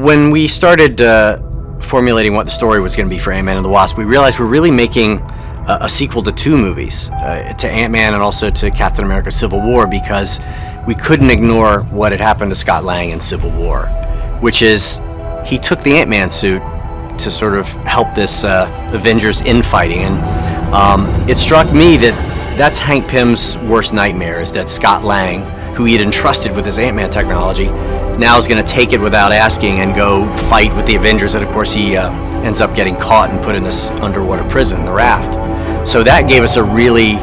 when we started formulating what the story was going to be for Ant-Man and the Wasp, we realized we're really making a sequel to two movies, to Ant-Man and also to Captain America Civil War, because we couldn't ignore what had happened to Scott Lang in Civil War, which is he took the Ant-Man suit to sort of help this Avengers infighting. And it struck me that that's Hank Pym's worst nightmare, is that Scott Lang, who he had entrusted with his Ant-Man technology, now is going to take it without asking and go fight with the Avengers. And of course he ends up getting caught and put in this underwater prison, the Raft. So that gave us a really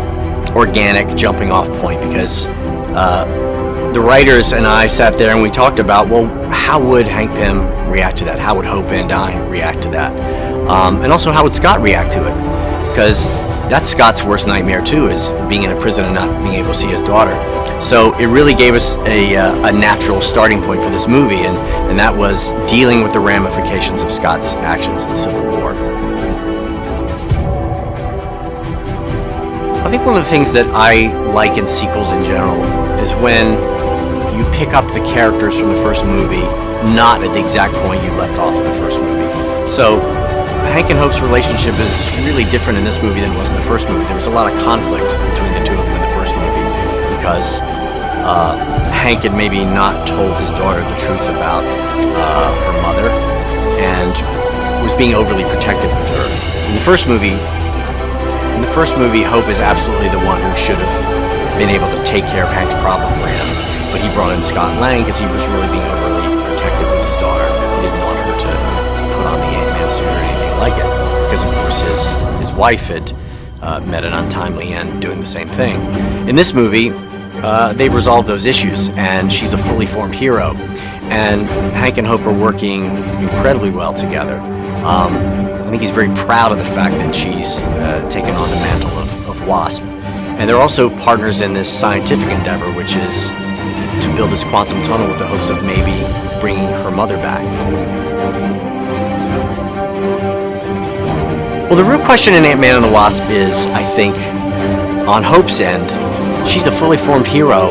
organic jumping off point, because the writers and I sat there and we talked about, well, how would Hank Pym react to that? How would Hope Van Dyne react to that? And also, how would Scott react to it? Because that's Scott's worst nightmare too, is being in a prison and not being able to see his daughter. So it really gave us a natural starting point for this movie, and that was dealing with the ramifications of Scott's actions in Civil War. I think one of the things that I like in sequels in general is when you pick up the characters from the first movie not at the exact point you left off in the first movie. So Hank and Hope's relationship is really different in this movie than it was in the first movie. There was a lot of conflict between the two of them in the first movie, because Hank had maybe not told his daughter the truth about her mother and was being overly protective with her. In the first movie, Hope is absolutely the one who should have been able to take care of Hank's problem for him, but he brought in Scott Lang because he was really being overly protective with his daughter. He didn't want her to put on the Ant-Man suit or anything like it, because of course his wife had met an untimely end doing the same thing. In this movie, they've resolved those issues, and she's a fully formed hero, and Hank and Hope are working incredibly well together. I think he's very proud of the fact that she's taken on the mantle of WASP. And they're also partners in this scientific endeavor, which is to build this quantum tunnel with the hopes of maybe bringing her mother back. Well, the real question in Ant-Man and the Wasp is, I think, on Hope's end, she's a fully formed hero,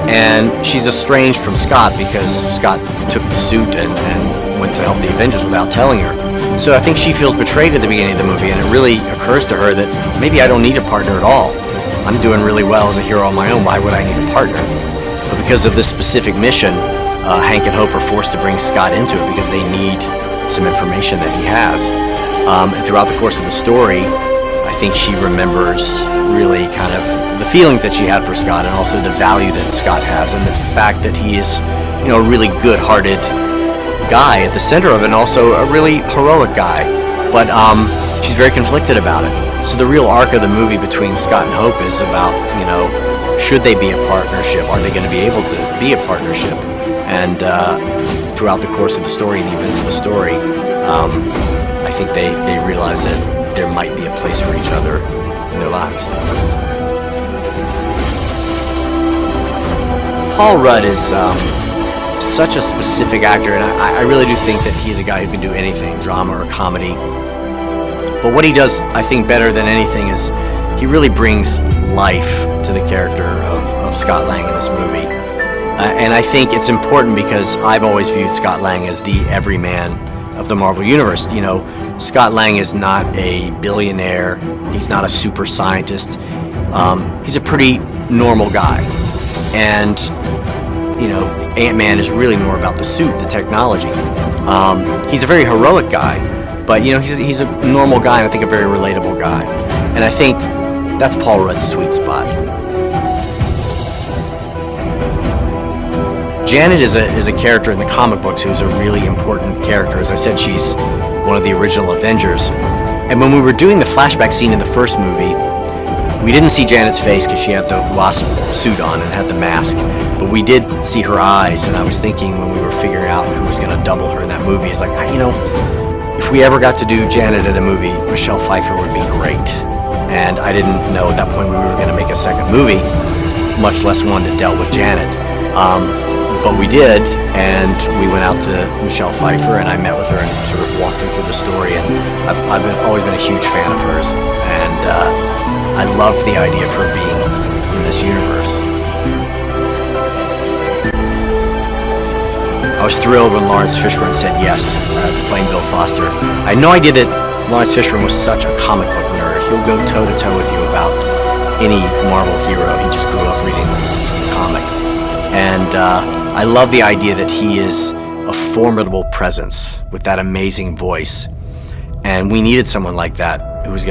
and she's estranged from Scott because Scott took the suit and went to help the Avengers without telling her. So I think she feels betrayed at the beginning of the movie, and it really occurs to her that maybe I don't need a partner at all. I'm doing really well as a hero on my own. Why would I need a partner? But because of this specific mission, Hank and Hope are forced to bring Scott into it because they need some information that he has. And throughout the course of the story, I think she remembers really kind of the feelings that she had for Scott, and also the value that Scott has, and the fact that he is, a really good-hearted guy at the center of it, and also a really heroic guy. But she's very conflicted about it. So the real arc of the movie between Scott and Hope is about, should they be a partnership? Are they going to be able to be a partnership? And throughout the course of the story and the events of the story, I think they realize that there might be a place for each other in their lives. Paul Rudd is such a specific actor, and I really do think that he's a guy who can do anything, drama or comedy. But what he does, I think, better than anything is he really brings life to the character of Scott Lang in this movie. And I think it's important because I've always viewed Scott Lang as the everyman of the Marvel Universe. Scott Lang is not a billionaire. He's not a super scientist. He's a pretty normal guy. And, Ant-Man is really more about the suit, the technology. He's a very heroic guy, but, he's a normal guy, and I think a very relatable guy. And I think that's Paul Rudd's sweet spot. Janet is a character in the comic books who's a really important character. As I said, she's one of the original Avengers. And when we were doing the flashback scene in the first movie, we didn't see Janet's face because she had the WASP suit on and had the mask, but we did see her eyes, and I was thinking when we were figuring out who was going to double her in that movie, it's like, if we ever got to do Janet in a movie, Michelle Pfeiffer would be great. And I didn't know at that point we were going to make a second movie, much less one that dealt with Janet. But we did, and we went out to Michelle Pfeiffer, and I met with her and sort of walked her through the story, and I've always been a huge fan of hers, and I love the idea of her being in this universe. I was thrilled when Lawrence Fishburne said yes to playing Bill Foster. I had no idea that Lawrence Fishburne was such a comic book nerd. He'll go toe-to-toe with you about any Marvel hero. He just grew up reading comics. And I love the idea that he is a formidable presence with that amazing voice. And we needed someone like that who was going